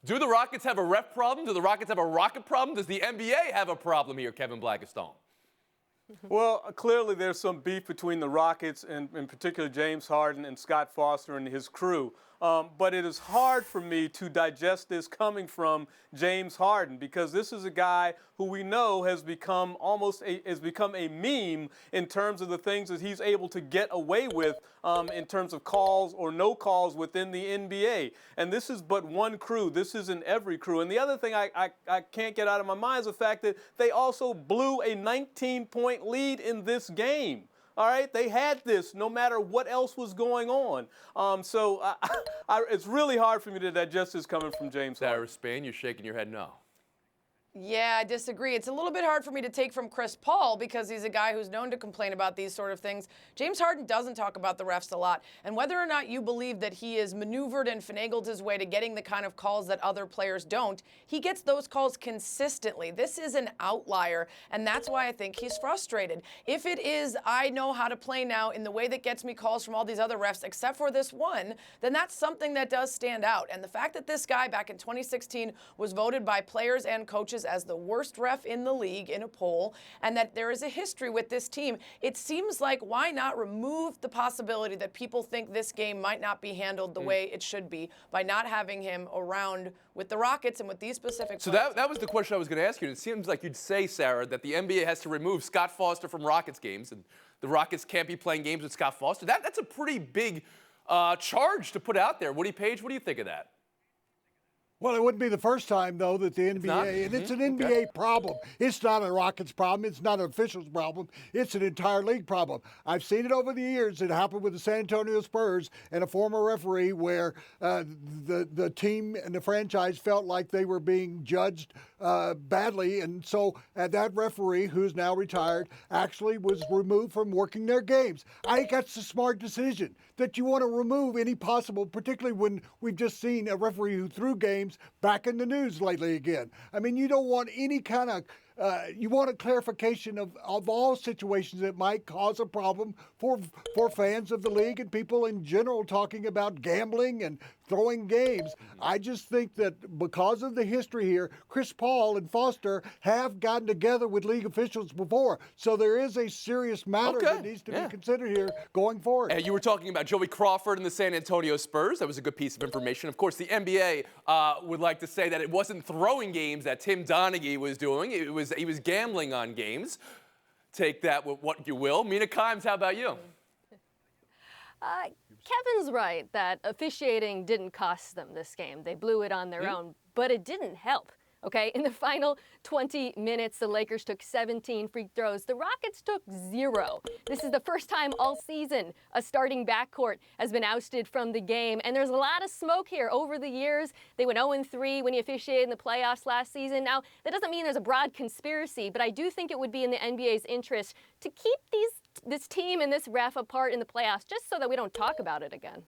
Do the Rockets have a ref problem? Do the Rockets have a rocket problem? Does the NBA have a problem here, Kevin Blackistone? Well, clearly there's some beef between the Rockets and in particular James Harden and Scott Foster and his crew. But it is hard for me to digest this coming from James Harden because this is a guy who we know has become a meme in terms of the things that he's able to get away with in terms of calls or no calls within the NBA. And this is but one crew. This isn't every crew. And the other thing I can't get out of my mind is the fact that they also blew a 19-point lead in this game. All right, they had this no matter what else was going on. It's really hard for me to digest this coming from James Harden. Sarah Spain, you're shaking your head no. Yeah, I disagree. It's a little bit hard for me to take from Chris Paul because he's a guy who's known to complain about these sort of things. James Harden doesn't talk about the refs a lot. And whether or not you believe that he is maneuvered and finagled his way to getting the kind of calls that other players don't, he gets those calls consistently. This is an outlier, and that's why I think he's frustrated. If it is, I know how to play now in the way that gets me calls from all these other refs, except for this one, then that's something that does stand out. And the fact that this guy back in 2016 was voted by players and coaches as the worst ref in the league in a poll, and that there is a history with this team, it seems like why not remove the possibility that people think this game might not be handled the way it should be by not having him around with the Rockets and with these specific So players. that was the question I was going to ask you. It seems like you'd say, Sarah, that the NBA has to remove Scott Foster from Rockets games, and the Rockets can't be playing games with Scott Foster. That's a pretty big charge to put out there. Paige, what do you think of that? Well, it wouldn't be the first time, though, that the NBA, and it's an NBA problem. It's not a Rockets problem. It's not an officials problem. It's an entire league problem. I've seen it over the years. It happened with the San Antonio Spurs and a former referee where the team and the franchise felt like they were being judged badly. And so that referee, who's now retired, actually was removed from working their games. I think that's a smart decision, that you want to remove any possible, particularly when we've just seen a referee who threw games back in the news lately again. I mean, you don't want any kind of you want a clarification of all situations that might cause a problem for fans of the league and people in general talking about gambling and throwing games. I just think that because of the history here, Chris Paul and Foster have gotten together with league officials before. So there is a serious matter that needs to be considered here going forward. And you were talking about Joey Crawford and the San Antonio Spurs. That was a good piece of information. Of course, the NBA would like to say that it wasn't throwing games that Tim Donaghy was doing. He was gambling on games. Take that with what you will. Mina Kimes, how about you? Kevin's right that officiating didn't cost them this game. They blew it on their own, but it didn't help. Okay, in the final 20 minutes, the Lakers took 17 free throws. The Rockets took 0. This is the first time all season a starting backcourt has been ousted from the game. And there's a lot of smoke here. Over the years, they went 0-3 when he officiated in the playoffs last season. Now, that doesn't mean there's a broad conspiracy, but I do think it would be in the NBA's interest to keep this team and this ref apart in the playoffs just so that we don't talk about it again.